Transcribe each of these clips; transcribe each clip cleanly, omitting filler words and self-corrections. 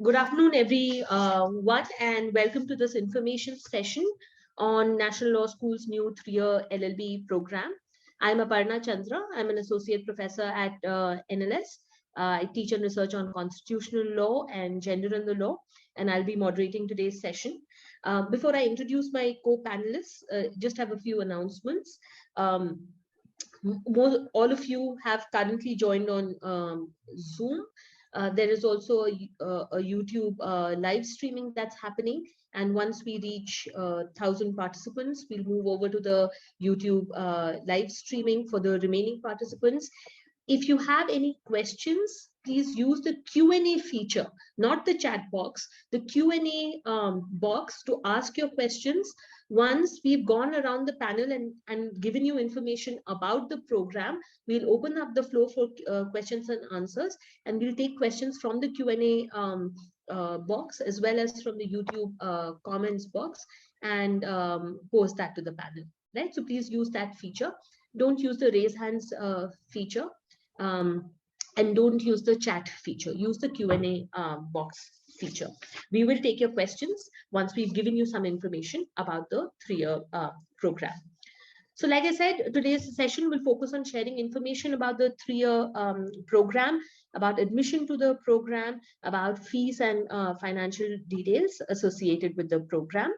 Good afternoon, everyone, and welcome to this information session on National Law School's new 3-year LLB program. I'm Aparna Chandra. I'm an associate professor at NLS. I teach and research on constitutional law and gender in the law, and I'll be moderating today's session. Before I introduce my co-panelists, just have a few announcements. All of you have currently joined on Zoom. There is also a YouTube live streaming that's happening. And once we reach 1,000 participants, we'll move over to the YouTube live streaming for the remaining participants. If you have any questions, please use the Q&A feature, not the chat box, the Q&A box to ask your questions. Once we've gone around the panel and given you information about the program, we'll open up the floor for questions and answers, and we'll take questions from the Q&A box as well as from the YouTube comments box and post that to the panel, right? So please use that feature. Don't use the raise hands feature. And don't use the chat feature. Use the Q&A box feature. We will take your questions once we've given you some information about the 3-year program. So like I said, today's session will focus on sharing information about the 3-year program, about admission to the program, about fees and financial details associated with the program.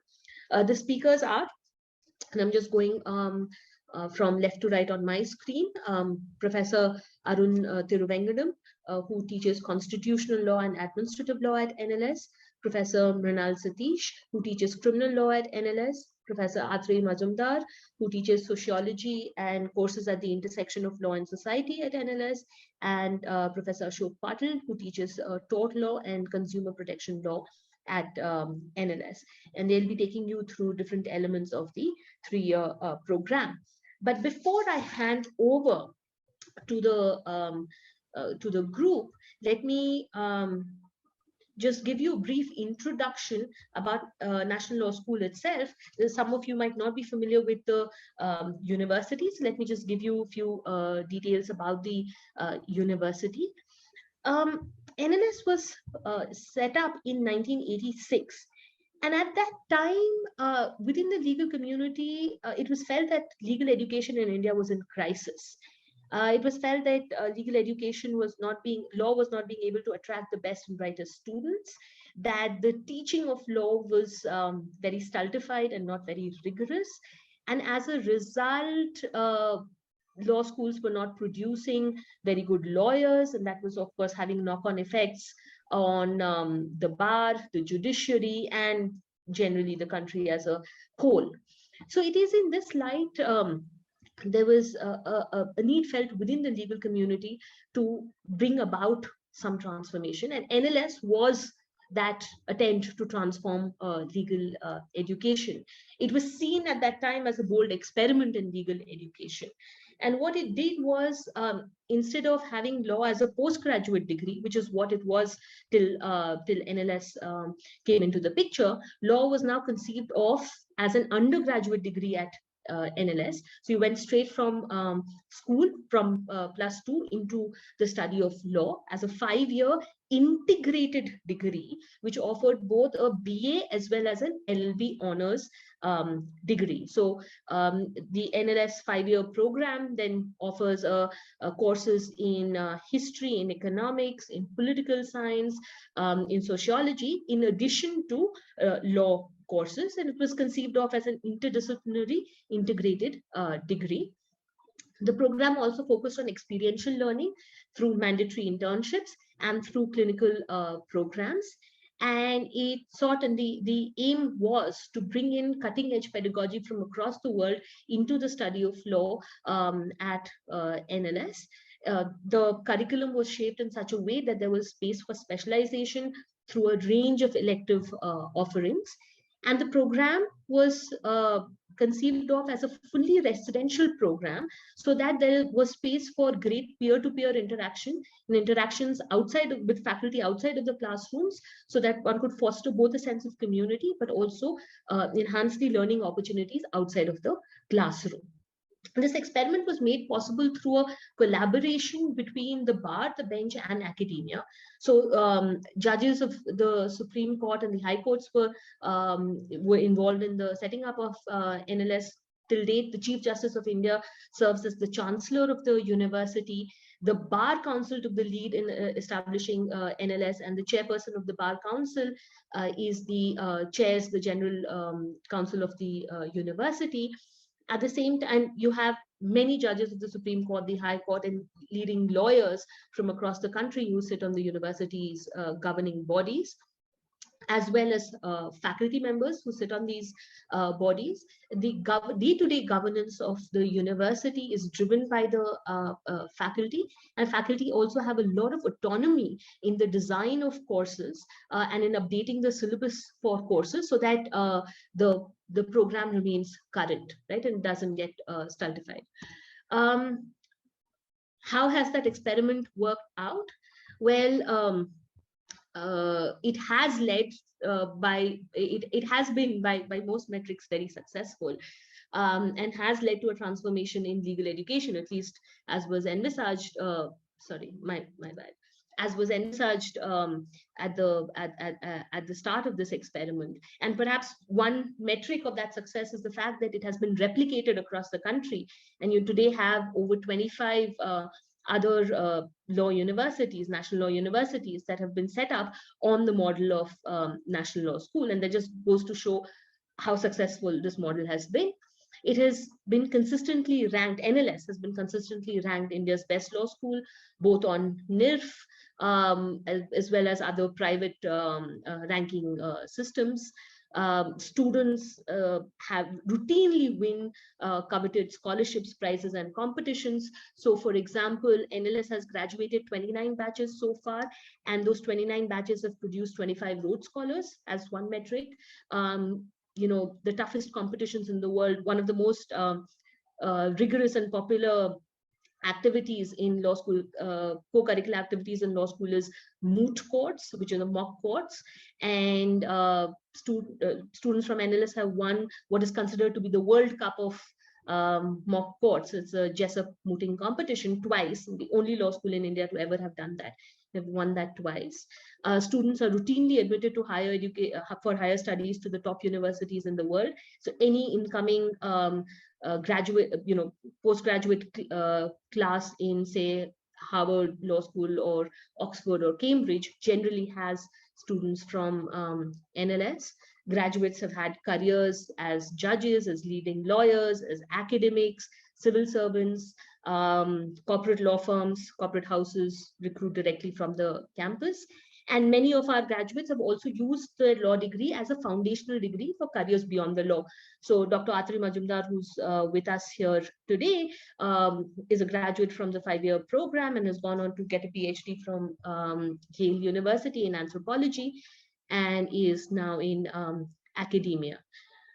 The speakers are, and I'm just going from left to right on my screen, Professor Arun Thiruvengadam, who teaches constitutional law and administrative law at NLS, Professor Mrinal Satish, who teaches criminal law at NLS, Professor Atrey Majumdar, who teaches sociology and courses at the intersection of law and society at NLS, and Professor Ashok Patil, who teaches tort law and consumer protection law at NLS. And they'll be taking you through different elements of the 3-year program. But before I hand over to the group, let me just give you a brief introduction about National Law School itself. Some of you might not be familiar with the universities. Let me just give you a few details about the university. NLS was set up in 1986. And at that time, within the legal community, it was felt that legal education in India was in crisis. It was felt that legal education was not being, law was not being able to attract the best and brightest students, that the teaching of law was very stultified and not very rigorous. And as a result, law schools were not producing very good lawyers, and that was, of course, having knock-on effects on the bar, the judiciary, and generally the country as a whole. So it is in this light, there was a need felt within the legal community to bring about some transformation, and NLS was that attempt to transform legal education. It was seen at that time as a bold experiment in legal education. And what it did was, instead of having law as a postgraduate degree, which is what it was till NLS came into the picture, law was now conceived of as an undergraduate degree at NLS. So you went straight from school, from +2 into the study of law as a 5-year integrated degree, which offered both a BA as well as an LLB honors degree. So the NLS 5-year program then offers courses in history, in economics, in political science, in sociology, in addition to law courses, and it was conceived of as an interdisciplinary integrated degree. The program also focused on experiential learning through mandatory internships and through clinical programs. And it sought, and the aim was to bring in cutting-edge pedagogy from across the world into the study of law at NLS. The curriculum was shaped in such a way that there was space for specialization through a range of elective offerings. And the program was conceived of as a fully residential program, so that there was space for great peer-to-peer interaction and interactions outside with faculty outside of the classrooms, so that one could foster both a sense of community but also enhance the learning opportunities outside of the classroom. This experiment was made possible through a collaboration between the bar, the bench, and academia. So judges of the Supreme Court and the High Courts were involved in the setting up of NLS. Till date, the Chief Justice of India serves as the Chancellor of the university. The Bar Council took the lead in establishing NLS, and the chairperson of the Bar Council is chairs the General Council of the university. At the same time, you have many judges of the Supreme Court, the High Court, and leading lawyers from across the country who sit on the university's governing bodies, as well as faculty members who sit on these bodies. The day-to-day governance of the university is driven by the faculty, and faculty also have a lot of autonomy in the design of courses and in updating the syllabus for courses, so that the program remains current, right, and doesn't get stultified. How has that experiment worked out? Well, it has led it has been by most metrics very successful, and has led to a transformation in legal education, at least as was envisaged. Sorry, my bad. As was envisaged at the start of this experiment. And perhaps one metric of that success is the fact that it has been replicated across the country, and you today have over 25 other law universities, national law universities, that have been set up on the model of National Law School. And that just goes to show how successful this model has been. It has been consistently ranked, NLS has been consistently ranked India's best law school, both on NIRF as well as other private ranking systems. Students have routinely win coveted scholarships, prizes, and competitions. So, for example, NLS has graduated 29 batches so far, and those 29 batches have produced 25 Rhodes Scholars as one metric. The toughest competitions in the world, one of the most rigorous and popular activities in law school, co-curricular activities in law school is moot courts, which are the mock courts. And students from NLS have won what is considered to be the World Cup of mock courts. It's a Jessup mooting competition twice, the only law school in India to ever have done that. They've won that twice. Students are routinely admitted to for higher studies to the top universities in the world. So any incoming graduate, postgraduate class in, say, Harvard Law School or Oxford or Cambridge generally has students from NLS. Graduates have had careers as judges, as leading lawyers, as academics, civil servants, corporate law firms, corporate houses recruit directly from the campus. And many of our graduates have also used the law degree as a foundational degree for careers beyond the law. So Dr. Atri Majumdar, who's with us here today, is a graduate from the 5-year program and has gone on to get a PhD from Yale University in anthropology, and is now in academia.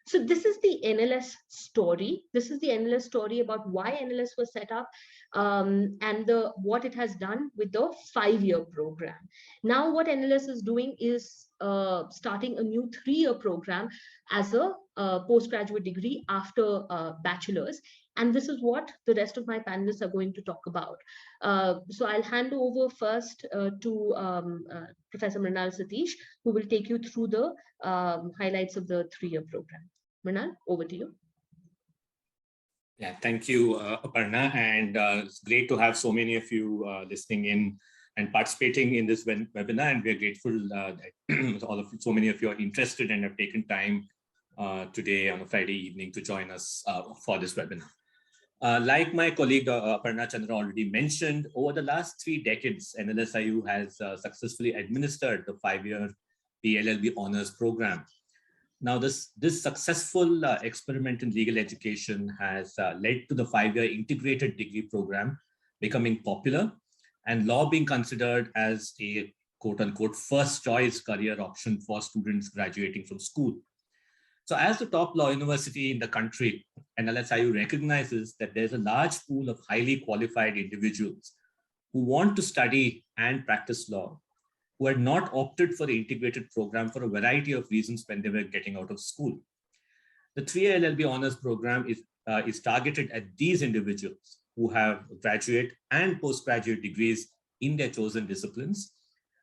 So this is the NLS story. This is the NLS story about why NLS was set up, and what it has done with the 5-year program. Now what NLS is doing is starting a new 3-year program as a postgraduate degree after bachelor's. And this is what the rest of my panelists are going to talk about. So I'll hand over first to Professor Mrinal Satish, who will take you through the highlights of the 3-year program. Mrinal, over to you. Yeah, thank you, Aparna. And it's great to have so many of you listening in and participating in this webinar. And we're grateful that so many of you are interested and have taken time today on a Friday evening to join us for this webinar. Like my colleague Aparna Chandra already mentioned, over the last 3 decades, NLSIU has successfully administered the 5-year LL.B. honors program. Now, this successful experiment in legal education has led to the 5-year integrated degree program becoming popular, and law being considered as a quote-unquote first choice career option for students graduating from school. So as the top law university in the country, NLSIU recognizes that there's a large pool of highly qualified individuals who want to study and practice law, who had not opted for the integrated program for a variety of reasons when they were getting out of school. The 3-year LL.B. honors program is is targeted at these individuals who have graduate and postgraduate degrees in their chosen disciplines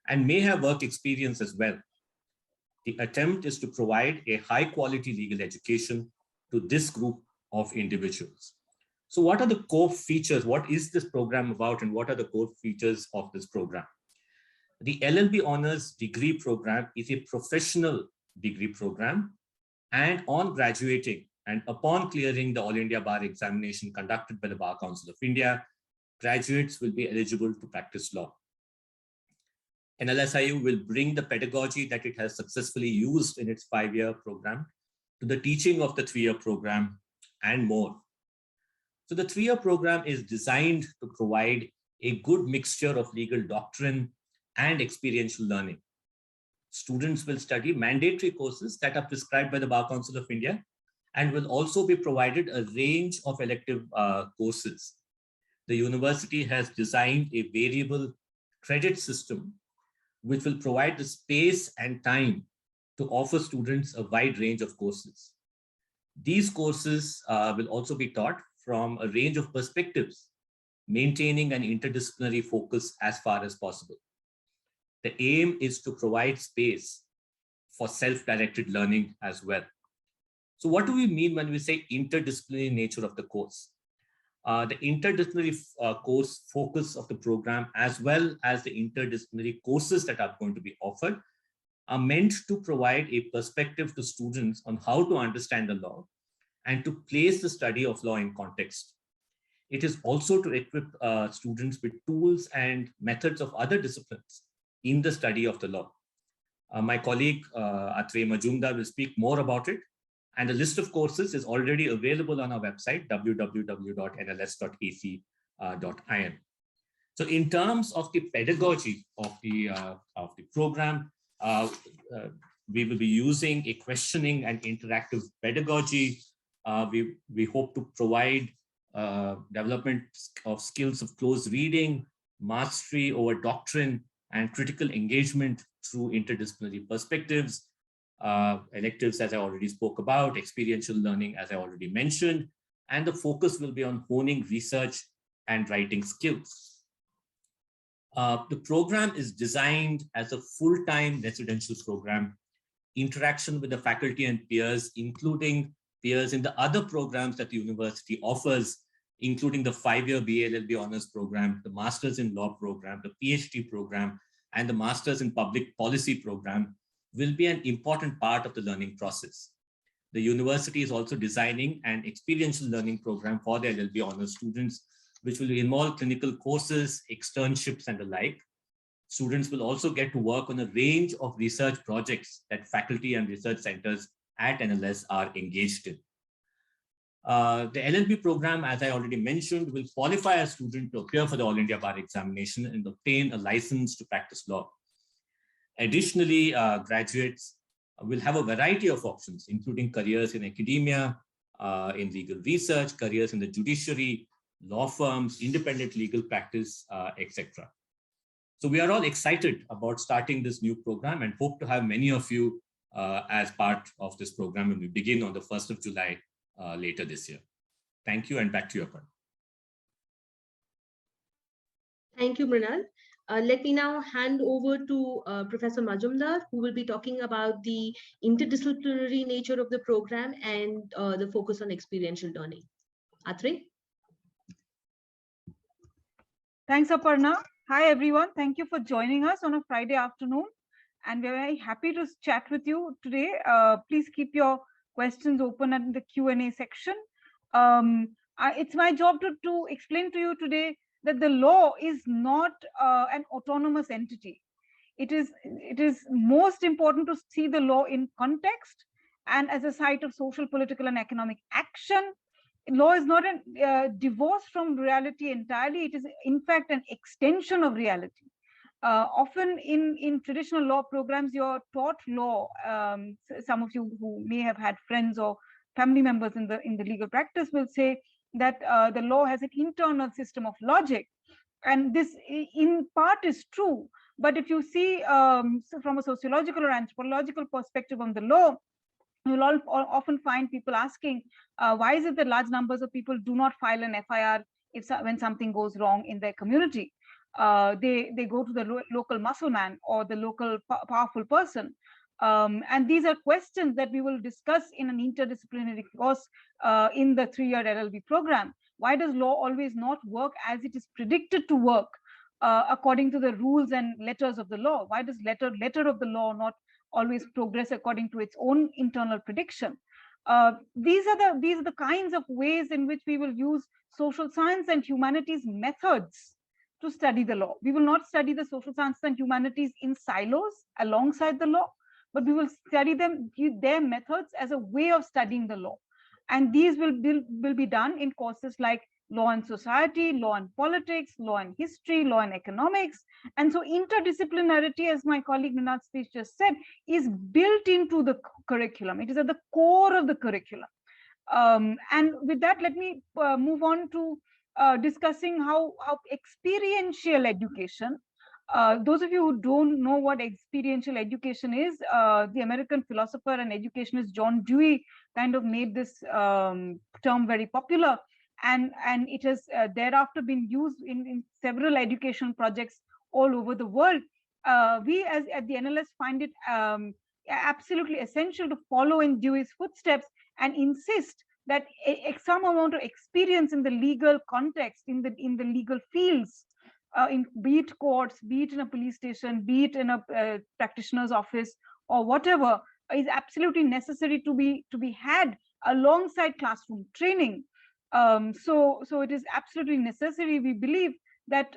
and may have work experience as well. The attempt is to provide a high quality legal education to this group of individuals. So what are the core features? What is this program about and what are the core features of this program? The LLB Honors Degree Program is a professional degree program, and on graduating and upon clearing the All India Bar examination conducted by the Bar Council of India, graduates will be eligible to practice law. NLSIU will bring the pedagogy that it has successfully used in its 5-year program to the teaching of the 3-year program and more. So the 3-year program is designed to provide a good mixture of legal doctrine and experiential learning. Students will study mandatory courses that are prescribed by the Bar Council of India and will also be provided a range of elective courses. The university has designed a variable credit system which will provide the space and time to offer students a wide range of courses. These courses will also be taught from a range of perspectives, maintaining an interdisciplinary focus as far as possible. The aim is to provide space for self-directed learning as well. So what do we mean when we say interdisciplinary nature of the course? The interdisciplinary course focus of the program, as well as the interdisciplinary courses that are going to be offered, are meant to provide a perspective to students on how to understand the law and to place the study of law in context. It is also to equip students with tools and methods of other disciplines in the study of the law. My colleague Atre Majumdar will speak more about it, and a list of courses is already available on our website, www.nls.ac.in. So in terms of the pedagogy of the program, we will be using a questioning and interactive pedagogy. We hope to provide development of skills of close reading, mastery over doctrine, and critical engagement through interdisciplinary perspectives. Electives, as I already spoke about, experiential learning, as I already mentioned, and the focus will be on honing research and writing skills. The program is designed as a full-time residential program. Interaction with the faculty and peers, including peers in the other programs that the university offers, including the 5-year BA LL.B. Honors Program, the Masters in Law Program, the PhD program, and the Masters in Public Policy Program, will be an important part of the learning process. The university is also designing an experiential learning program for the LL.B. Honors students, which will involve clinical courses, externships, and the like. Students will also get to work on a range of research projects that faculty and research centers at NLS are engaged in. The LL.B. program, as I already mentioned, will qualify a student to appear for the All India Bar examination and obtain a license to practice law. Additionally, graduates will have a variety of options, including careers in academia, in legal research, careers in the judiciary, law firms, independent legal practice, etc. So we are all excited about starting this new program and hope to have many of you as part of this program when we begin on the 1st of July later this year. Thank you, and back to you, Aparna. Thank you, Mrinal. Let me now hand over to Professor Majumdar, who will be talking about the interdisciplinary nature of the program and the focus on experiential learning. Atre? Thanks, Aparna. Hi, everyone. Thank you for joining us on a Friday afternoon. And we're very happy to chat with you today. Please keep your questions open in the Q&A section. It's my job to explain to you today that the law is not an autonomous entity. It is most important to see the law in context and as a site of social, political, and economic action. Law is not divorced from reality entirely. It is, in fact, an extension of reality. Often in traditional law programs, you're taught law. Some of you who may have had friends or family members in the legal practice will say that the law has an internal system of logic. And this in part is true. But if you see from a sociological or anthropological perspective on the law, You'll often find people asking, why is it that large numbers of people do not file an FIR when something goes wrong in their community? They go to the local muscle man or the local powerful person. And these are questions that we will discuss in an interdisciplinary course in the 3-year LLB program. Why does law always not work as it is predicted to work according to the rules and letters of the law? Why does letter of the law not always progress according to its own internal prediction? These are the kinds of ways in which we will use social science and humanities methods to study the law. We will not study the social sciences and humanities in silos alongside the law, but we will study their methods as a way of studying the law. And these will be done in courses like law and society, law and politics, law and history, law and economics. And so interdisciplinarity, as my colleague Ninad's speech just said, is built into the curriculum. It is at the core of the curriculum. And with that, let me move on to discussing how experiential education, those of you who don't know what experiential education is, the American philosopher and educationist John Dewey kind of made this term very popular, and it has thereafter been used in several education projects all over the world. We as at the NLS find it absolutely essential to follow in Dewey's footsteps and insist that some amount of experience in the legal context, in the legal fields, be it courts, be it in a police station, be it in a practitioner's office or whatever, is absolutely necessary to be had alongside classroom training. So it is absolutely necessary, we believe, that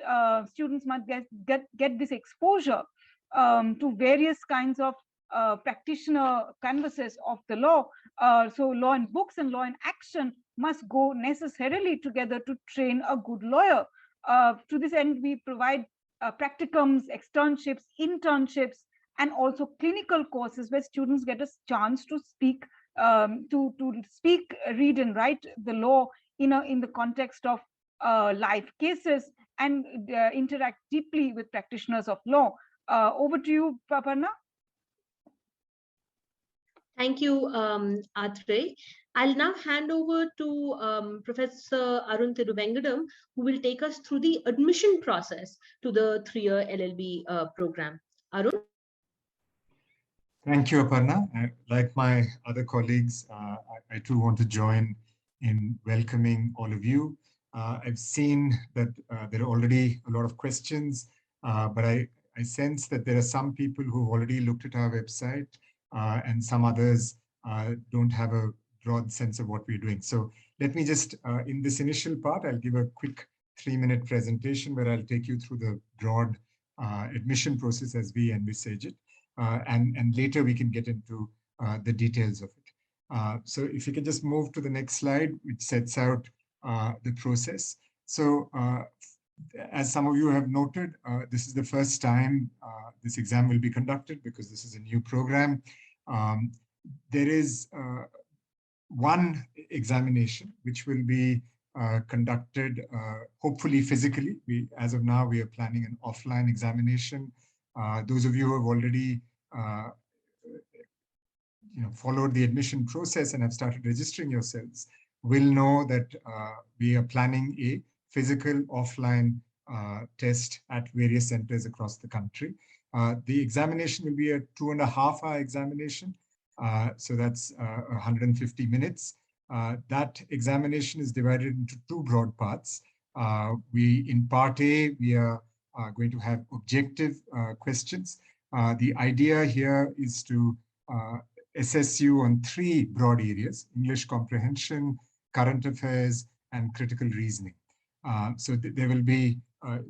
students must get this exposure to various kinds of practitioner canvases of the law. So law in books and law in action must go necessarily together to train a good lawyer. To this end, we provide practicums, externships, internships, and also clinical courses where students get a chance to speak, read and write the law in the context of live cases and interact deeply with practitioners of law. Over to you, Aparna. Thank you, Athray. I'll now hand over to Professor Arun Thiruvengadam, who will take us through the admission process to the 3-year LLB program. Arun? Thank you, Aparna. Like my other colleagues, I too want to join in welcoming all of you. I've seen that there are already a lot of questions, but I sense that there are some people who've already looked at our website and some others don't have a broad sense of what we're doing. So let me just, in this initial part, I'll give a quick 3-minute presentation where I'll take you through the broad admission process as we envisage it. And later we can get into the details of it. So if you can just move to the next slide, which sets out the process. So as some of you have noted, this is the first time this exam will be conducted because this is a new program. There is one examination which will be conducted hopefully physically. As of now, we are planning an offline examination. Those of you who have already followed the admission process and have started registering yourselves will know that we are planning a physical offline test at various centers across the country. The examination will be a 2.5-hour examination. So that's 150 minutes. That examination is divided into 2 broad parts. In part A, we are going to have objective questions. The idea here is to assess you on 3 broad areas: English comprehension, current affairs, and critical reasoning. So there will be,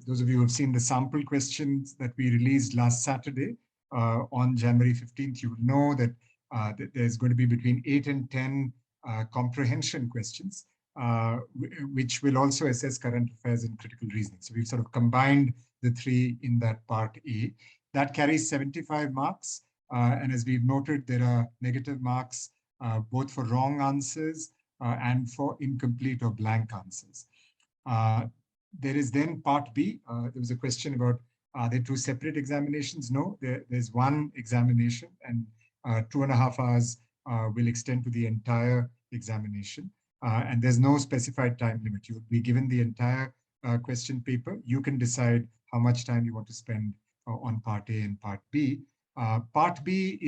those of you who have seen the sample questions that we released last Saturday on January 15th, you will know that there's going to be between 8 and 10 comprehension questions, which will also assess current affairs and critical reasoning. So we've sort of combined the 3 in that part A. That carries 75 marks. And as we've noted, there are negative marks both for wrong answers and for incomplete or blank answers. There is then part B. There was a question about, are there 2 separate examinations? No, there's one examination, and 2.5 hours will extend to the entire examination. And there's no specified time limit. You'll be given the entire question paper. You can decide how much time you want to spend on part A and part B. Part B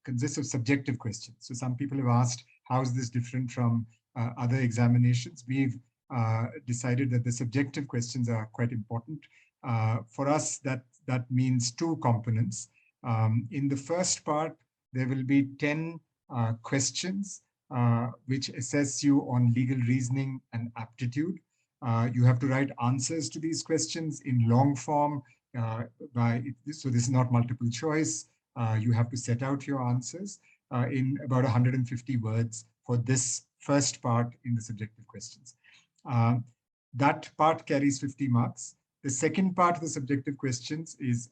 consists of subjective questions. So some people have asked, how is this different from other examinations? We've decided that the subjective questions are quite important. For us, that means two components. In the first part, there will be 10 questions which assess you on legal reasoning and aptitude. You have to write answers to these questions in long form. So this is not multiple choice. You have to set out your answers in about 150 words for this first part in the subjective questions. That part carries 50 marks. The second part of the subjective questions is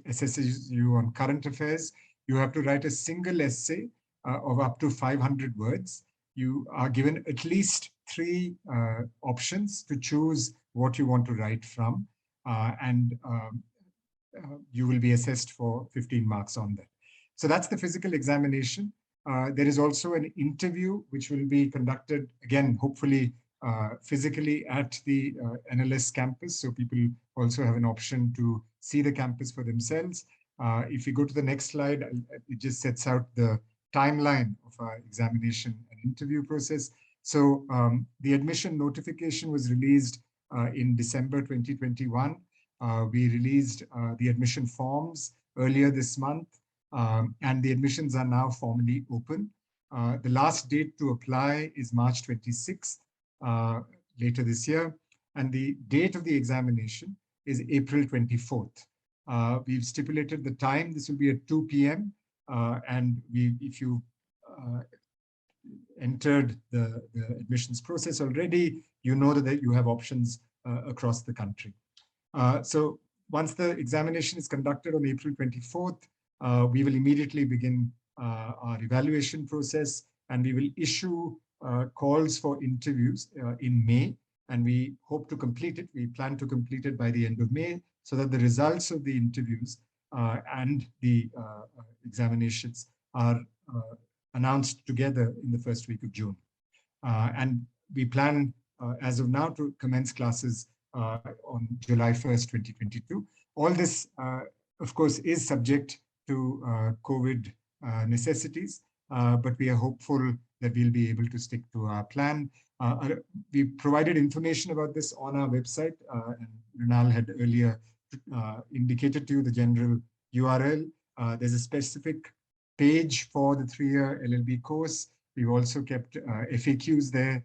assesses you on current affairs. You have to write a single essay of up to 500 words. You are given at least 3 options to choose what you want to write from. You will be assessed for 15 marks on that. So that's the physical examination. There is also an interview which will be conducted, again, hopefully physically at the NLS campus. So people also have an option to see the campus for themselves. If you go to the next slide, it just sets out the timeline of our examination and interview process. So the admission notification was released in December 2021. We released the admission forms earlier this month, and the admissions are now formally open. The last date to apply is March 26th, later this year, and the date of the examination is April 24th. We've stipulated the time. This will be at 2 p.m. And if you entered the admissions process already, you know that you have options across the country. So once the examination is conducted on April 24th, we will immediately begin our evaluation process, and we will issue calls for interviews in May, and we hope to complete it. We plan to complete it by the end of May, so that the results of the interviews and the examinations are announced together in the first week of June. And we plan, as of now, to commence classes on July 1st, 2022. All this, of course, is subject to COVID necessities, but we are hopeful that we'll be able to stick to our plan. We provided information about this on our website, and Runal had earlier indicated to you the general URL. There's a specific page for the 3-year LLB course. We've also kept FAQs there.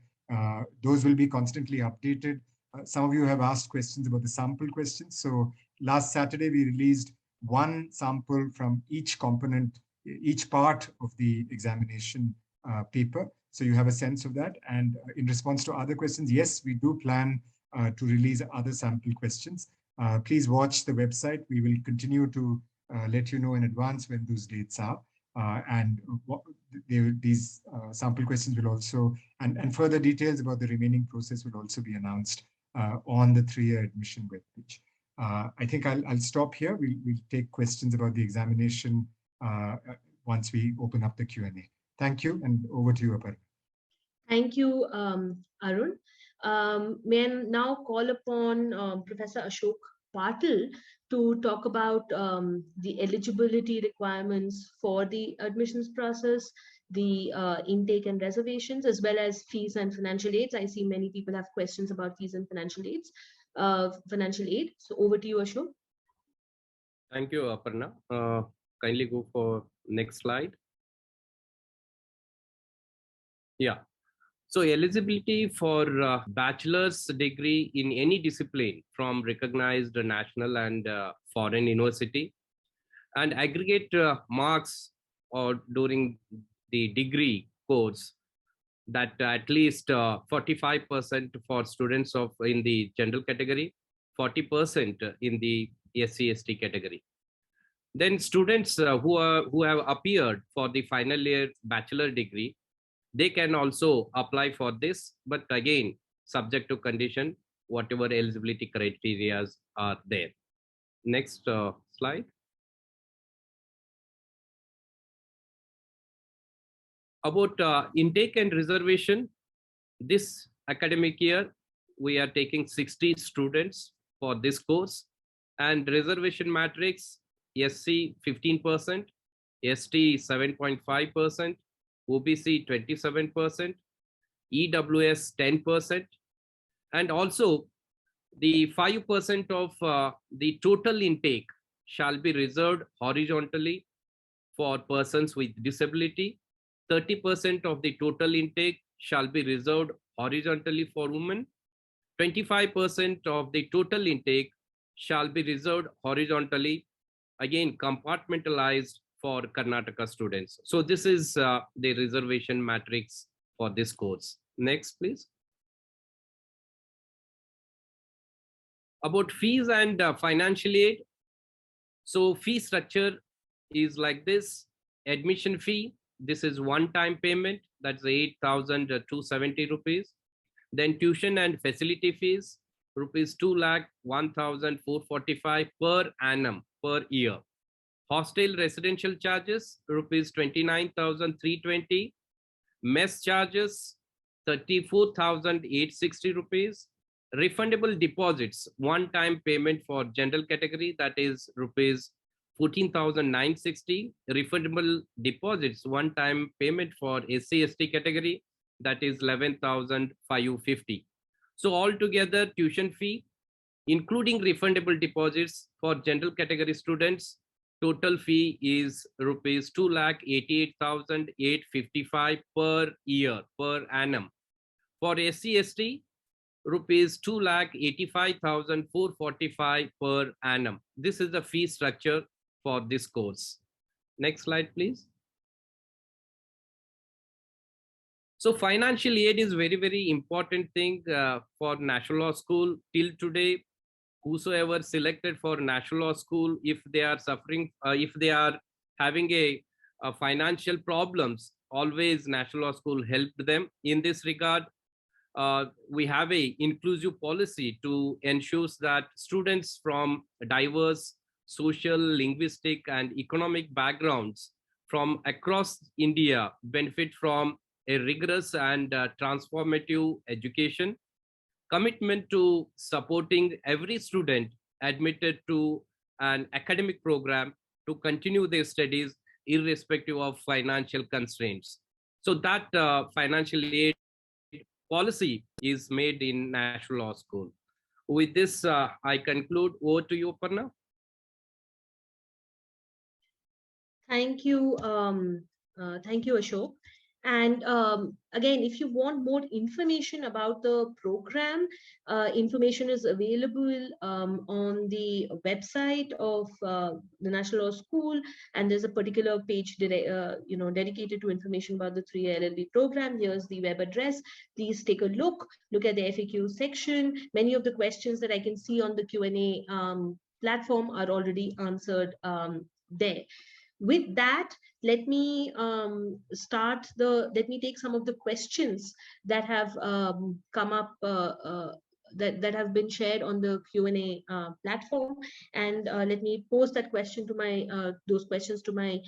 Those will be constantly updated. Some of you have asked questions about the sample questions. So last Saturday, we released one sample from each component, each part of the examination paper. So you have a sense of that. And in response to other questions, yes, we do plan to release other sample questions. Please watch the website. We will continue to let you know in advance when those dates are. These sample questions will also, and further details about the remaining process will also be announced on the 3-year admission webpage. I think I'll stop here. We'll take questions about the examination once we open up the Q&A. Thank you, and over to you, Aparna. Thank you, Arun. May I now call upon Professor Ashok Patil to talk about the eligibility requirements for the admissions process, the intake and reservations, as well as fees and financial aids. I see many people have questions about fees and financial aids. So over to you, Ashok. Thank you, Aparna. Kindly go for next slide. Yeah. So eligibility for bachelor's degree in any discipline from recognized national and foreign university, and aggregate marks or during the degree course that at least 45% for students in the general category, 40% in the SC/ST category. Then students who have appeared for the final year bachelor degree, they can also apply for this, but again, subject to condition, whatever eligibility criteria are there. Next slide. About intake and reservation, this academic year, we are taking 60 students for this course, and reservation matrix, SC 15%, ST 7.5%, OBC 27%, EWS 10%, and also the 5% of the total intake shall be reserved horizontally for persons with disability. 30% of the total intake shall be reserved horizontally for women. 25% of the total intake shall be reserved horizontally, again compartmentalized for Karnataka students. So this is the reservation matrix for this course. Next, please. About fees and financial aid. So fee structure is like this. Admission fee, this is one-time payment, that's 8,270 rupees. Then tuition and facility fees, rupees 2,01,445 per annum per year. Hostel residential charges, rupees 29,320. Mess charges, 34,860 rupees. Refundable deposits, one-time payment for general category, that is rupees 14,960. Refundable deposits, one-time payment for SC/ST category, that is 11,550. So altogether, tuition fee, including refundable deposits for general category students, total fee is rupees 2,88,855 per year, per annum. For SC/ST, rupees 2,85,445 per annum. This is the fee structure for this course. Next slide, please. So financial aid is very, very important thing for National Law School. Till today, whosoever selected for National Law School, if they are suffering, if they are having a financial problems, always National Law School helped them. In this regard, we have a inclusive policy to ensure that students from diverse social, linguistic, and economic backgrounds from across India benefit from a rigorous and transformative education. Commitment to supporting every student admitted to an academic program to continue their studies irrespective of financial constraints. So that financial aid policy is made in National Law School. With this, I conclude. Over to you, Aparna. Thank you, Ashok. And again, if you want more information about the program, information is available on the website of the National Law School, and there's a particular page dedicated to information about the 3-year LLB program. Here's the web address. Please take a look at the FAQ section. Many of the questions that I can see on the Q&A platform are already answered there. With that, let me take some of the questions that have come up, that have been shared on the Q&A platform, and let me pose that question to my those questions to my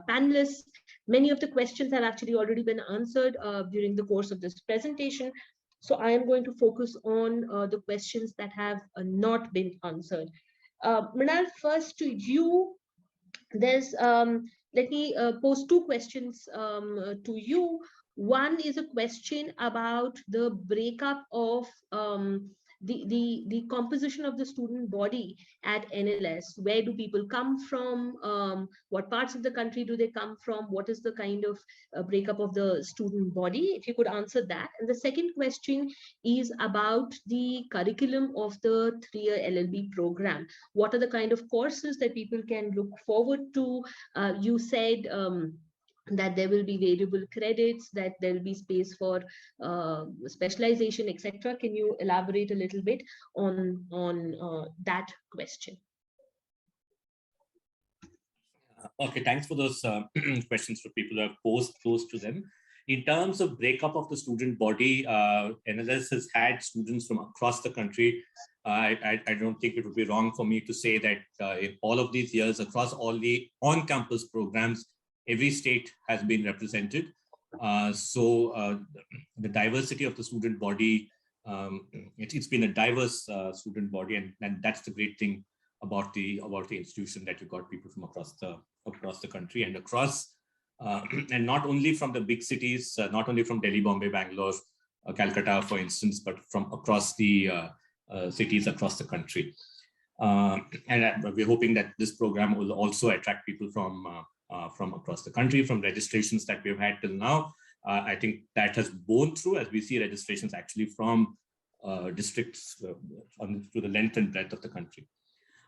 panelists. Many of the questions have actually already been answered during the course of this presentation, so I am going to focus on the questions that have not been answered. Mrinal, first to you. There's let me pose two questions to you. One is a question about the breakup of the composition of the student body at NLS. Where do people come from? What parts of the country do they come from? What is the kind of breakup of the student body? If you could answer that. And the second question is about the curriculum of the 3-year LLB program. What are the kind of courses that people can look forward to? You said that there will be variable credits, that there will be space for specialization, etc. Can you elaborate a little bit on that question? Okay, thanks for those questions for people who have posed those to them. In terms of breakup of the student body, NLS has had students from across the country. I don't think it would be wrong for me to say that in all of these years, across all the on-campus programs, every state has been represented. The diversity of the student body, it's been a diverse student body, and that's the great thing about the institution, that you got people from across the country and across, and not only from the big cities, not only from Delhi, Bombay, Bangalore, Calcutta, for instance, but from across the cities across the country. And we're hoping that this program will also attract people from across the country. From registrations that we've had till now, I think that has borne through, as we see registrations actually from districts to the length and breadth of the country.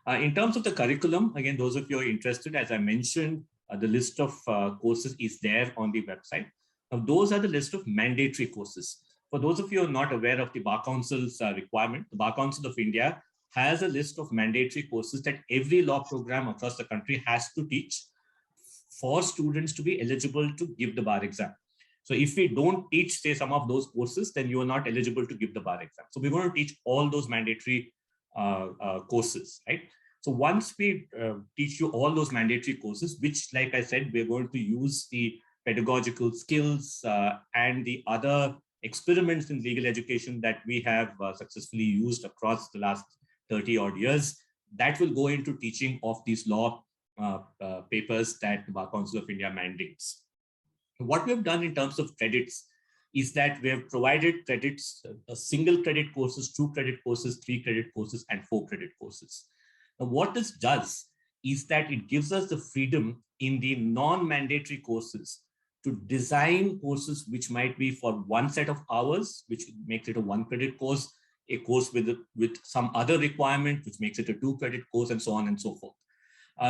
In terms of the curriculum, again, those of you who are interested, as I mentioned, the list of courses is there on the website. Now, those are the list of mandatory courses. For those of you who are not aware of the Bar Council's requirement, the Bar Council of India has a list of mandatory courses that every law program across the country has to teach for students to be eligible to give the bar exam. So if we don't teach, say, some of those courses, then you are not eligible to give the bar exam. So we're going to teach all those mandatory courses, right? So once we teach you all those mandatory courses, which, like I said, we're going to use the pedagogical skills and the other experiments in legal education that we have successfully used across the last 30 odd years, that will go into teaching of these law papers that the Bar Council of India mandates. What we've done in terms of credits is that we have provided credits, single credit courses, 2 credit courses, 3 credit courses, and 4 credit courses. Now, what this does is that it gives us the freedom in the non-mandatory courses to design courses which might be for one set of hours, which makes it a 1 credit course, a course with some other requirement, which makes it a 2 credit course, and so on and so forth.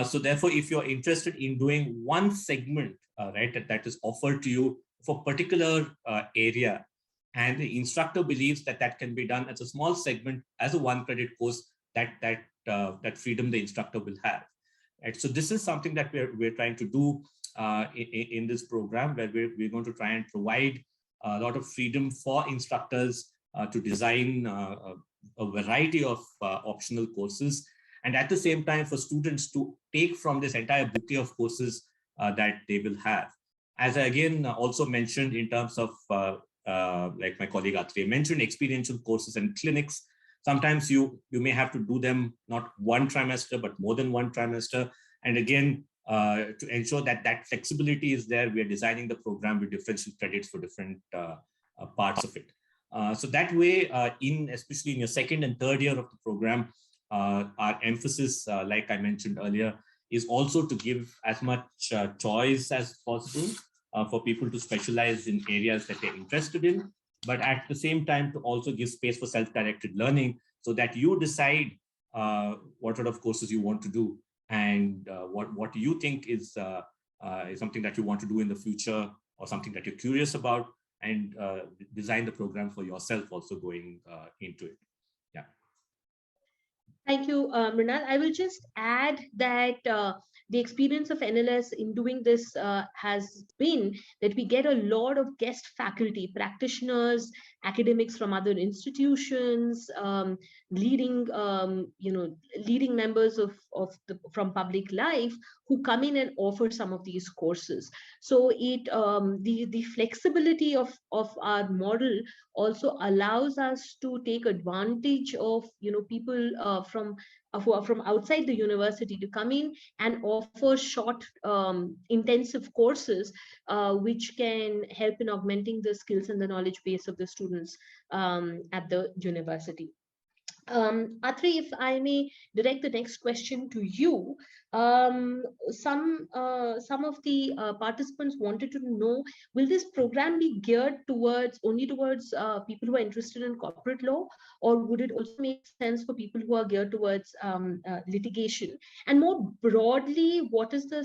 So therefore, if you're interested in doing one segment, right, that is offered to you for a particular area, and the instructor believes that that can be done as a small segment, as a 1 credit course, that freedom the instructor will have. Right? So this is something that we're trying to do in this program, where we're going to try and provide a lot of freedom for instructors to design a variety of optional courses, and at the same time for students to take from this entire bouquet of courses that they will have. As I again also mentioned in terms of, like my colleague Atreya mentioned, experiential courses and clinics, sometimes you may have to do them not 1 trimester, but more than 1 trimester. And again, to ensure that that flexibility is there, we are designing the program with differential credits for different parts of it. So that way, especially in your 2nd and 3rd year of the program, our emphasis, like I mentioned earlier, is also to give as much choice as possible for people to specialize in areas that they're interested in, but at the same time to also give space for self-directed learning, so that you decide what sort of courses you want to do, and what you think is something that you want to do in the future, or something that you're curious about, and design the program for yourself also going into it. Yeah. Thank you, Mrinal. I will just add that the experience of NLS in doing this has been that we get a lot of guest faculty, practitioners, academics from other institutions, leading members from public life, who come in and offer some of these courses. So the flexibility of our model also allows us to take advantage of people from outside the university to come in and offer short intensive courses which can help in augmenting the skills and the knowledge base of the students at the university. Atri, if I may direct the next question to you, some of the participants wanted to know, will this program be geared only towards people who are interested in corporate law, or would it also make sense for people who are geared towards litigation? And more broadly, what is the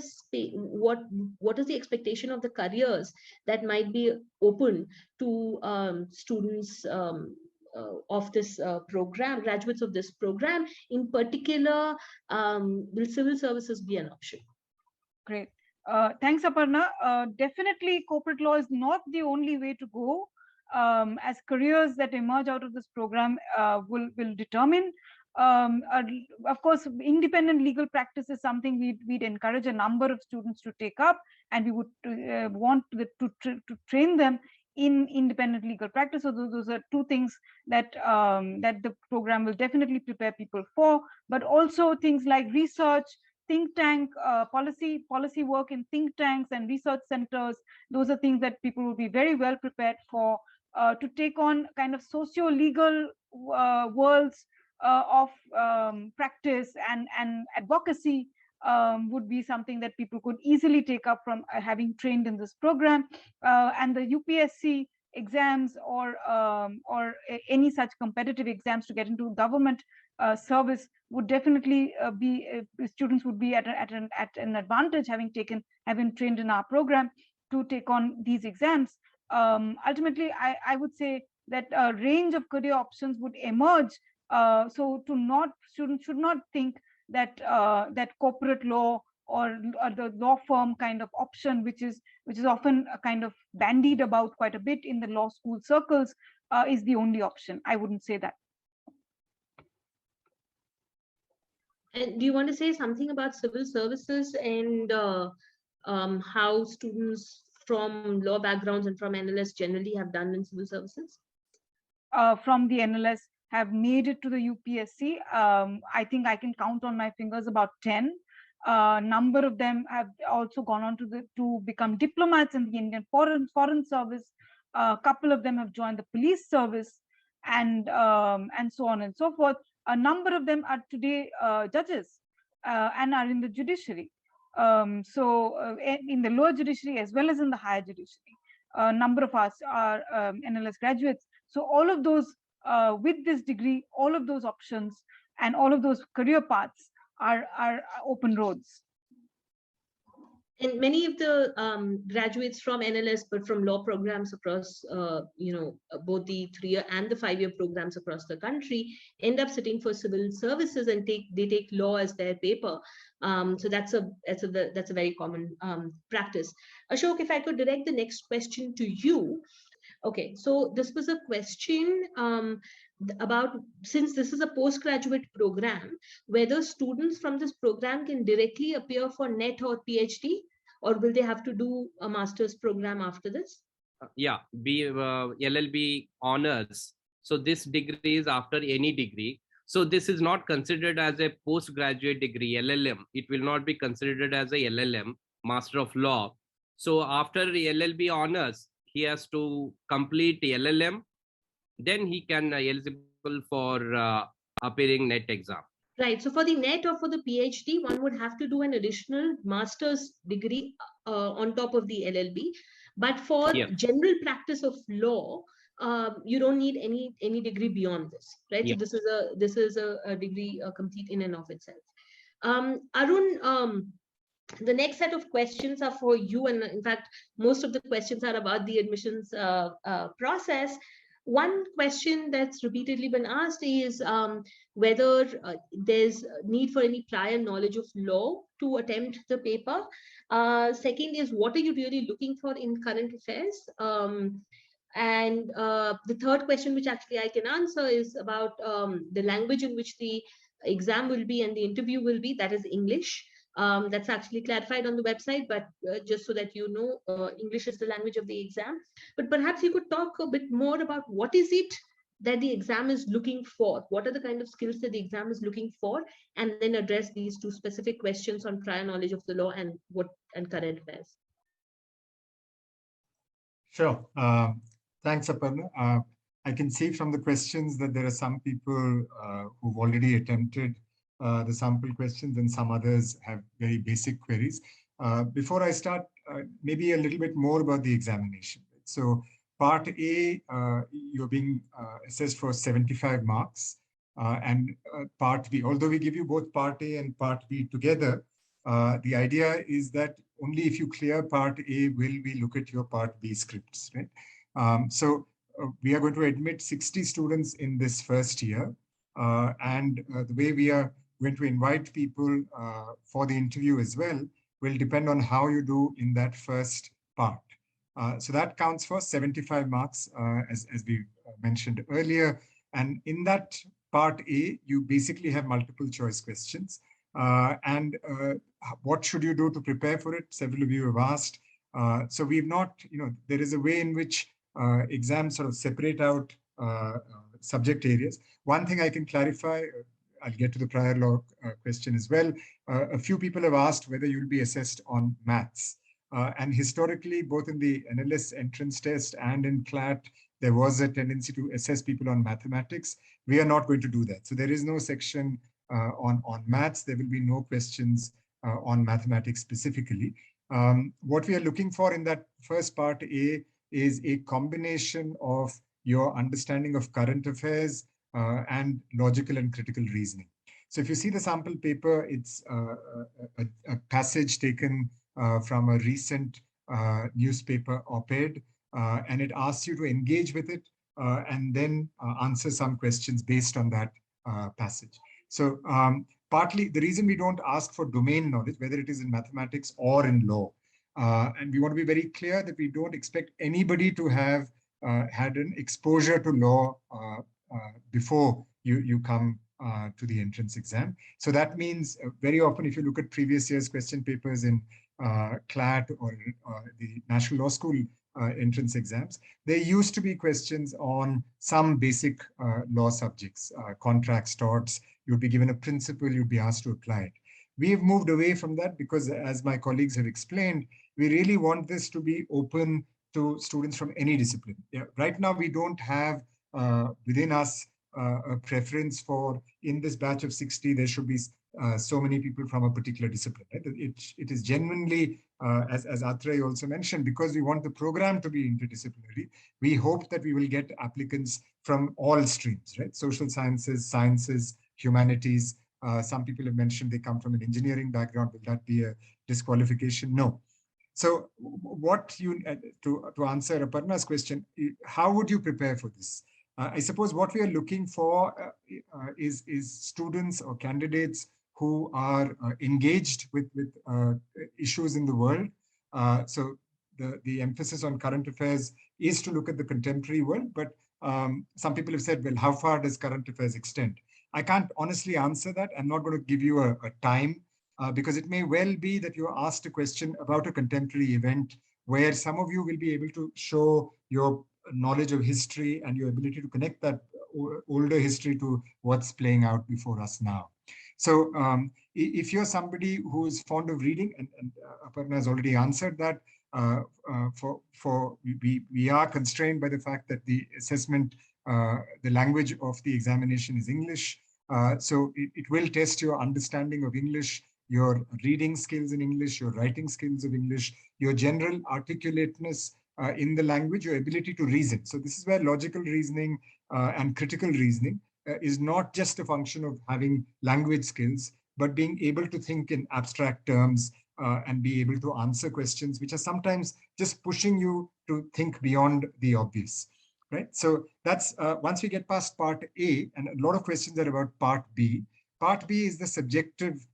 what is the expectation of the careers that might be open to students of this program, graduates of this program? In particular, will civil services be an option? Great. Thanks, Aparna. Definitely, corporate law is not the only way to go. As careers that emerge out of this program will determine, Of course, independent legal practice is something we'd encourage a number of students to take up, and we would want to train them in independent legal practice. So those are two things that that the program will definitely prepare people for, but also things like research, think tank, policy work in think tanks and research centers. Those are things that people will be very well prepared for, to take on kind of socio-legal worlds of practice and advocacy. Would be something that people could easily take up from having trained in this program. And the UPSC exams or any such competitive exams to get into government service would definitely students would be at an advantage having trained in our program to take on these exams. Ultimately, I would say that a range of career options would emerge. So students should not think that that corporate law or the law firm kind of option, which is often kind of bandied about quite a bit in the law school circles, is the only option. I wouldn't say that. And do you want to say something about civil services and how students from law backgrounds and from NLS generally have done in civil services? From the NLS have made it to the UPSC. I think I can count on my fingers about 10. Number of them have also gone on to become diplomats in the Indian Foreign Service. A couple of them have joined the police service, and so on and so forth. A number of them are today judges and are in the judiciary. In the lower judiciary as well as in the higher judiciary. A number of us are NLS graduates. So all of those, with this degree, all of those options and all of those career paths are open roads. And many of the graduates from NLS, but from law programs across, both the 3-year and the 5-year programs across the country, end up sitting for civil services and they take law as their paper. So that's a very common practice. Ashok, if I could direct the next question to you. Okay, so this was a question about, since this is a postgraduate program, whether students from this program can directly appear for NET or PhD, or will they have to do a master's program after this? Yeah, LLB honors. So this degree is after any degree. So this is not considered as a postgraduate degree, LLM. It will not be considered as a LLM, Master of Law. So after LLB honors, he has to complete LLM, then he can eligible for appearing NET exam. Right. So for the NET or for the PhD, one would have to do an additional master's degree on top of the LLB. But for general practice of law, you don't need any degree beyond this, right? So this is a degree complete in and of itself. Arun, the next set of questions are for you, and in fact, most of the questions are about the admissions process. One question that's repeatedly been asked is whether there's need for any prior knowledge of law to attempt the paper. Second is, what are you really looking for in current affairs? And the third question, which actually I can answer, is about the language in which the exam will be and the interview will be, that is English. That's actually clarified on the website, but just so that you know, English is the language of the exam. But perhaps you could talk a bit more about what is it that the exam is looking for? What are the kind of skills that the exam is looking for? And then address these two specific questions on prior knowledge of the law and current affairs. Sure. Thanks, Aparna. I can see from the questions that there are some people who've already attempted the sample questions, and some others have very basic queries. Before I start, maybe a little bit more about the examination. So part A, you're being assessed for 75 marks. And part B, although we give you both part A and part B together, the idea is that only if you clear part A will we look at your part B scripts, right? So we are going to admit 60 students in this first year. And the way we are going to invite people for the interview as well will depend on how you do in that first part. So that counts for 75 marks, as we mentioned earlier. And in that part A, you basically have multiple choice questions. What should you do to prepare for it? Several of you have asked. So we've not, there is a way in which exams sort of separate out subject areas. One thing I can clarify, I'll get to the prior law question as well. A few people have asked whether you'll be assessed on maths. And historically, both in the NLS entrance test and in CLAT, there was a tendency to assess people on mathematics. We are not going to do that. So there is no section on maths. There will be no questions on mathematics specifically. What we are looking for in that first part A is a combination of your understanding of current affairs and logical and critical reasoning. So if you see the sample paper, it's a passage taken from a recent newspaper op-ed, and it asks you to engage with it and then answer some questions based on that passage. So partly the reason we don't ask for domain knowledge, whether it is in mathematics or in law, and we want to be very clear that we don't expect anybody to have had an exposure to law before you come to the entrance exam. So that means very often, if you look at previous year's question papers in CLAT or the National Law School entrance exams, there used to be questions on some basic law subjects, contracts, torts. You'd be given a principle, you'd be asked to apply it. We have moved away from that because, as my colleagues have explained, we really want this to be open to students from any discipline. Yeah, right now, we don't have within us a preference for, in this batch of 60, there should be so many people from a particular discipline. Right? It is genuinely, as Atrey also mentioned, because we want the program to be interdisciplinary, we hope that we will get applicants from all streams, right? Social sciences, humanities. Some people have mentioned they come from an engineering background. Will that be a disqualification? No. So what you, to answer Aparna's question, how would you prepare for this? I suppose what we are looking for is students or candidates who are engaged with issues in the world. So the emphasis on current affairs is to look at the contemporary world, but some people have said, well, how far does current affairs extend? I can't honestly answer that. I'm not going to give you a time because it may well be that you're asked a question about a contemporary event where some of you will be able to show your knowledge of history and your ability to connect that older history to what's playing out before us now. So if you're somebody who is fond of reading, and Aparna has already answered that, we are constrained by the fact that the assessment, the language of the examination is English. So it will test your understanding of English, your reading skills in English, your writing skills of English, your general articulateness in the language, your ability to reason. So this is where logical reasoning and critical reasoning is not just a function of having language skills, but being able to think in abstract terms and be able to answer questions, which are sometimes just pushing you to think beyond the obvious, right? So that's, once we get past part A, and a lot of questions are about part B. Part B is the subjective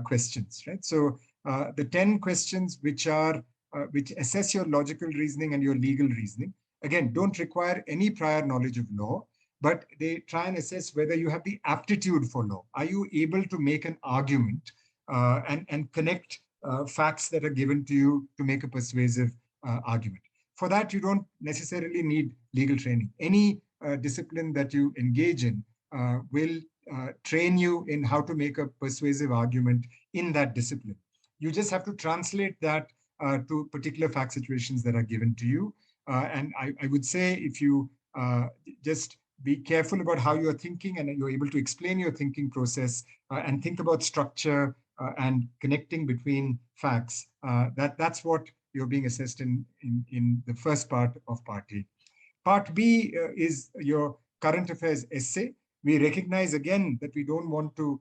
questions, right? So the 10 questions which assess your logical reasoning and your legal reasoning, again, don't require any prior knowledge of law, but they try and assess whether you have the aptitude for law. Are you able to make an argument and connect facts that are given to you to make a persuasive argument? For that, you don't necessarily need legal training. Any discipline that you engage in will train you in how to make a persuasive argument in that discipline. You just have to translate that to particular fact situations that are given to you. And I would say if you just be careful about how you're thinking and you're able to explain your thinking process and think about structure and connecting between facts, that's what you're being assessed in the first part of part A. Part B is your current affairs essay. We recognize again that we don't want to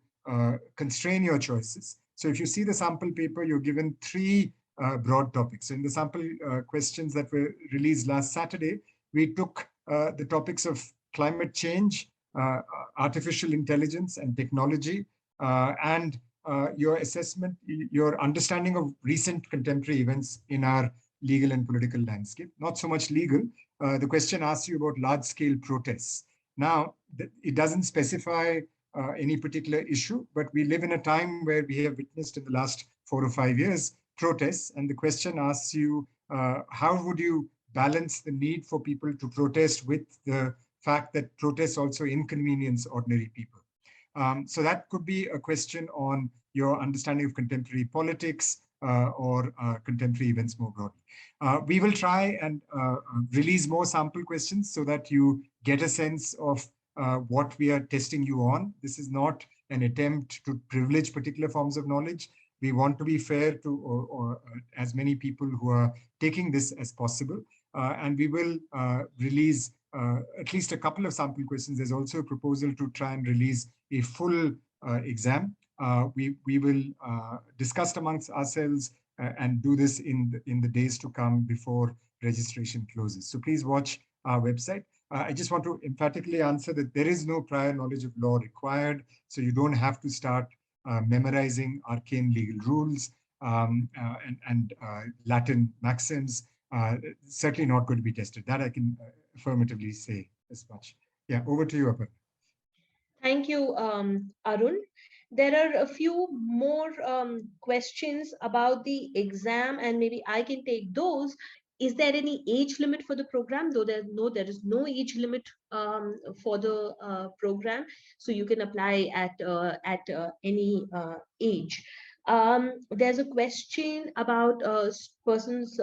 constrain your choices. So if you see the sample paper, you're given 3 broad topics. So in the sample questions that were released last Saturday, we took the topics of climate change, artificial intelligence and technology, and your assessment, your understanding of recent contemporary events in our legal and political landscape. Not so much legal. The question asks you about large-scale protests. Now, it doesn't specify any particular issue, but we live in a time where we have witnessed in the last 4 or 5 years protests. And the question asks you, how would you balance the need for people to protest with the fact that protests also inconvenience ordinary people? So that could be a question on your understanding of contemporary politics or contemporary events more broadly. We will try and release more sample questions so that you get a sense of what we are testing you on. This is not an attempt to privilege particular forms of knowledge. We want to be fair to or as many people who are taking this as possible. And we will release at least a couple of sample questions. There's also a proposal to try and release a full exam. We will discuss amongst ourselves and do this in the days to come before registration closes. So please watch our website. I just want to emphatically answer that there is no prior knowledge of law required, so you don't have to start memorizing arcane legal rules and Latin maxims. Certainly not going to be tested. That I can affirmatively say as much. Yeah, over to you, Aparna. Thank you, Arun. There are a few more questions about the exam, and maybe I can take those. Is there any age limit for the program? Though there is no age limit for the program, so you can apply at any age. There's a question about persons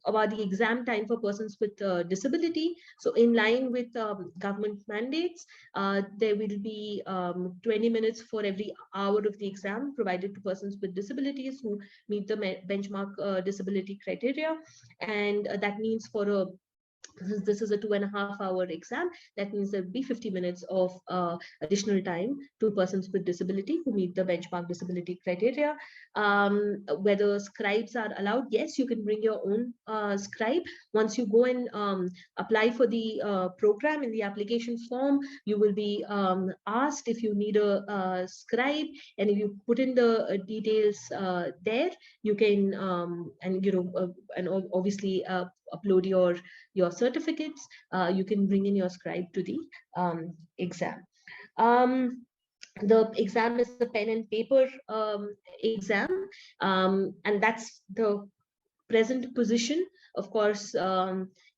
about the exam time for persons with disability. So in line with government mandates, there will be 20 minutes for every hour of the exam provided to persons with disabilities who meet the benchmark disability criteria. And that means for a this is a 2.5 hour exam. That means there'll be 50 minutes of additional time to persons with disability who meet the benchmark disability criteria. Whether scribes are allowed, yes, you can bring your own scribe. Once you go and apply for the program, in the application form, you will be asked if you need a scribe, and if you put in the details there, you can and obviously upload your certificates. You can bring in your scribe to the exam. The exam is a pen and paper exam, and that's the present position. Of course,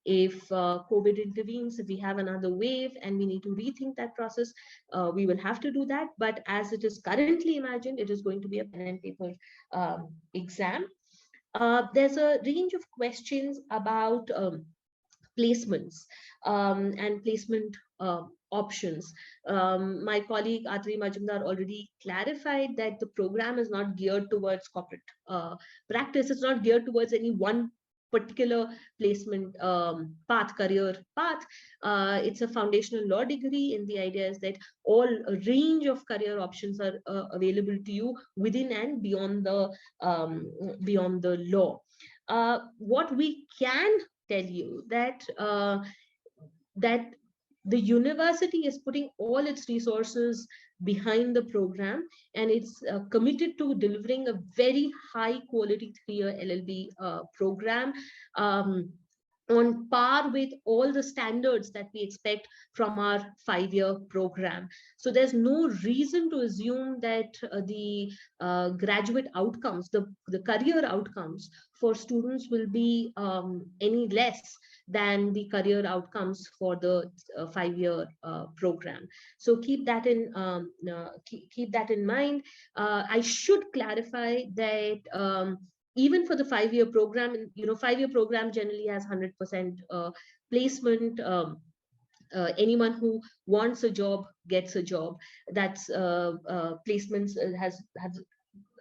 if COVID intervenes, if we have another wave and we need to rethink that process, we will have to do that. But as it is currently imagined, it is going to be a pen and paper exam. There's a range of questions about placements and placement options. My colleague Atri Majumdar already clarified that the program is not geared towards corporate practice. It's not geared towards any one particular placement career path. It's a foundational law degree, and the idea is that a range of career options are available to you within and beyond the law. What we can tell you that the university is putting all its resources behind the program, and it's committed to delivering a very high quality 3-year LL.B. program on par with all the standards that we expect from our 5-year program. So there's no reason to assume that the graduate outcomes, the career outcomes for students will be any less than the career outcomes for the 5-year program. So keep that in mind. I should clarify that even for the 5-year program, 5-year program generally has 100% placement. Anyone who wants a job gets a job. That's placements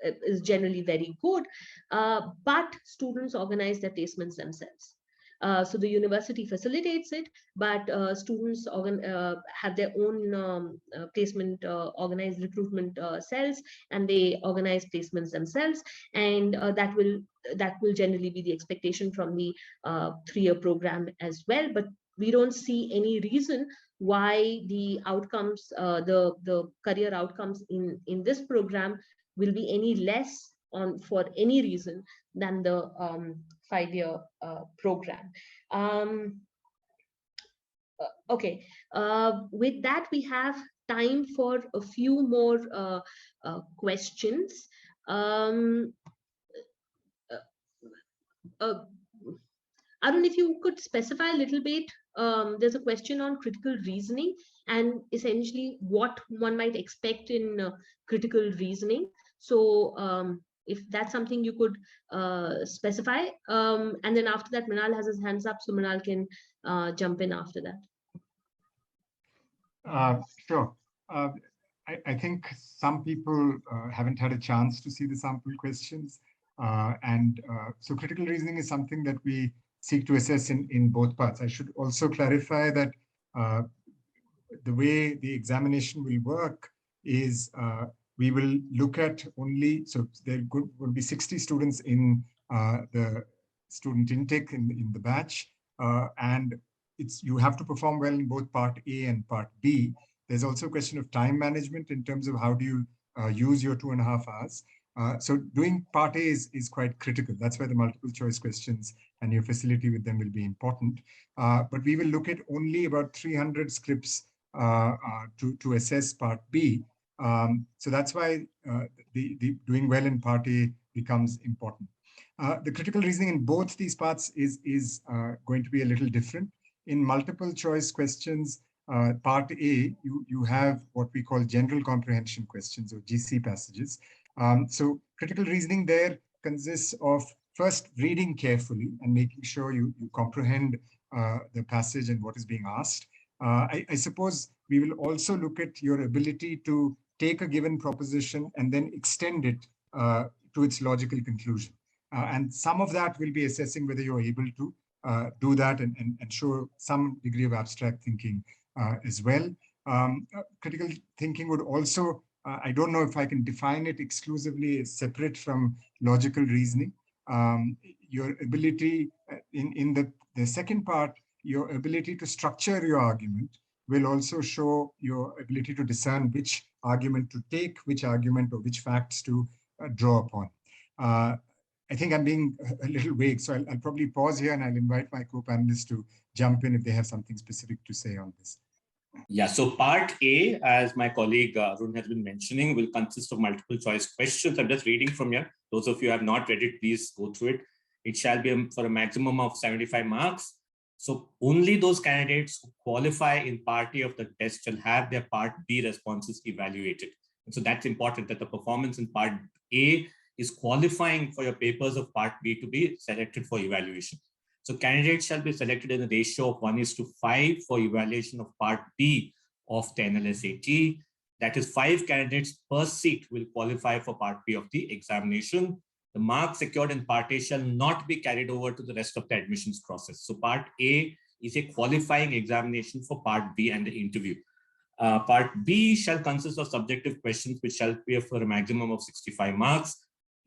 is generally very good, but students organize their placements themselves. So the university facilitates it, but students have their own placement organized recruitment cells, and they organize placements themselves, and that will generally be the expectation from the 3-year program as well. But we don't see any reason why the outcomes, the career outcomes in this program will be any less for any reason than the 5-year program. Okay. With that, we have time for a few more questions. Um, uh, Arun, if you could specify a little bit, there's a question on critical reasoning and essentially what one might expect in critical reasoning. So if that's something you could specify, and then after that, Manal has his hands up, so Manal can jump in after that. Sure. I think some people haven't had a chance to see the sample questions. So critical reasoning is something that we seek to assess in both parts. I should also clarify that the way the examination will work is we will look at only, so there will be 60 students in the student intake in the batch. And you have to perform well in both part A and part B. There's also a question of time management in terms of how do you use your 2.5 hours. So doing part A is quite critical. That's where the multiple choice questions and your facility with them will be important. But we will look at only about 300 scripts to assess part B. So that's why the doing well in part A becomes important. The critical reasoning in both these parts is going to be a little different. In multiple choice questions, part A, you have what we call general comprehension questions or GC passages. So critical reasoning there consists of first reading carefully and making sure you comprehend the passage and what is being asked. I suppose we will also look at your ability to take a given proposition and then extend it to its logical conclusion. And some of that will be assessing whether you're able to do that and show some degree of abstract thinking as well. Critical thinking would also, I don't know if I can define it exclusively as separate from logical reasoning. Your ability in the second part, your ability to structure your argument will also show your ability to discern which argument to take, which argument or which facts to draw upon. I think I'm being a little vague, so I'll probably pause here and I'll invite my co-panelists to jump in if they have something specific to say on this. Yeah, so part A, as my colleague Arun has been mentioning, will consist of multiple choice questions. I'm just reading from here. Those of you who have not read it, please go through it. It shall be for a maximum of 75 marks. So only those candidates who qualify in part A of the test shall have their part B responses evaluated. And so that's important, that the performance in part A is qualifying for your papers of part B to be selected for evaluation. So candidates shall be selected in a ratio of 1:5 for evaluation of part B of the NLSIU. That is 5 candidates per seat will qualify for part B of the examination. The marks secured in part A shall not be carried over to the rest of the admissions process. So part A is a qualifying examination for part B and the interview. Part B shall consist of subjective questions which shall be for a maximum of 65 marks.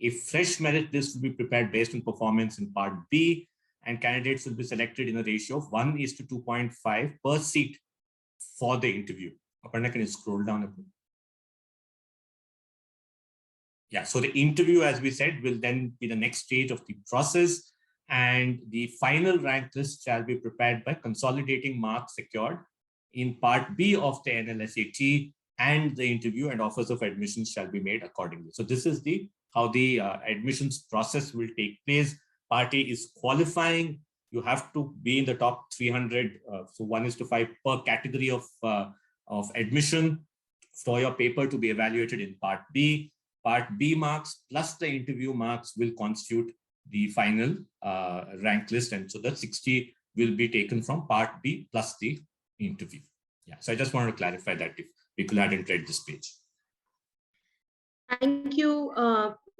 A fresh merit list will be prepared based on performance in part B, and candidates will be selected in a ratio of 1:2.5 per seat for the interview. Aparna, can you scroll down a bit? Yeah, so the interview, as we said, will then be the next stage of the process, and the final rank list shall be prepared by consolidating marks secured in part B of the NLSIU, and the interview and offers of admissions shall be made accordingly. So this is how the admissions process will take place. Part A is qualifying. You have to be in the top 300, so 1:5 per category of admission for your paper to be evaluated in part B. Part B marks plus the interview marks will constitute the final rank list. And so the 60 will be taken from part B plus the interview. Yeah, so I just wanted to clarify that if people hadn't read this page. Thank you,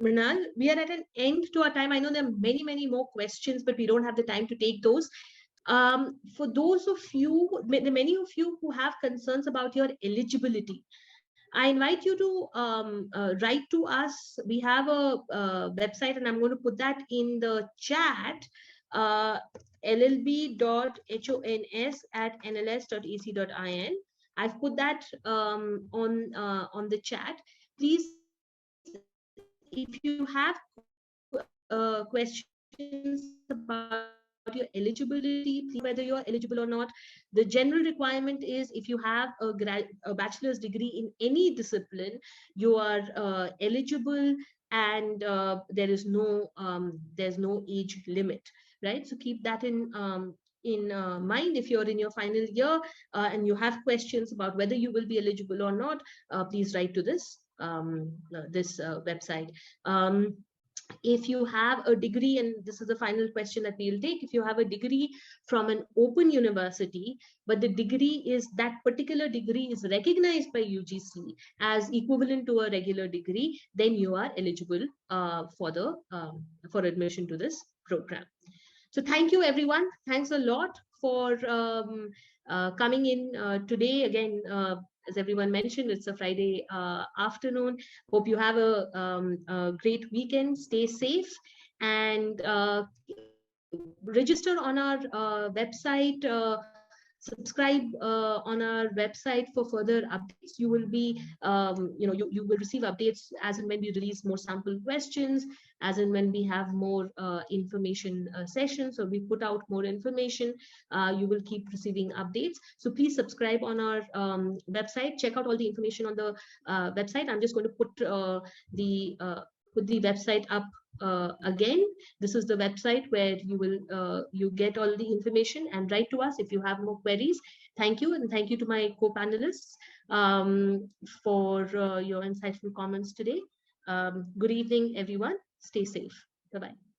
Mrinal. We are at an end to our time. I know there are many, many more questions, but we don't have the time to take those. For those of you, many of you who have concerns about your eligibility, I invite you to write to us. We have a website, and I'm going to put that in the chat, llb.hons@nls.ac.in. I've put that on the chat. Please, if you have questions about your eligibility, your eligibility, whether you're eligible or not. The general requirement is if you have a bachelor's degree in any discipline, you are eligible, and there's no age limit, right? So keep that in mind. If you're in your final year and you have questions about whether you will be eligible or not, please write to this website. If you have a degree, and this is the final question that we'll take, if you have a degree from an open university, but the degree is, that particular degree is recognized by UGC as equivalent to a regular degree, then you are eligible for admission to this program. So thank you, everyone. Thanks a lot for coming in today. Again, as everyone mentioned, it's a Friday afternoon. Hope you have a great weekend. Stay safe, and register on our website. Subscribe on our website for further updates. You will be, you will receive updates as and when we release more sample questions, as and when we have more information sessions, or we put out more information. You will keep receiving updates. So please subscribe on our website. Check out all the information on the website. I'm just going to put the website up again. This is the website where you will you get all the information, and write to us if you have more queries. Thank you, and thank you to my co-panelists for your insightful comments today. Good evening, everyone. Stay safe. Bye-bye.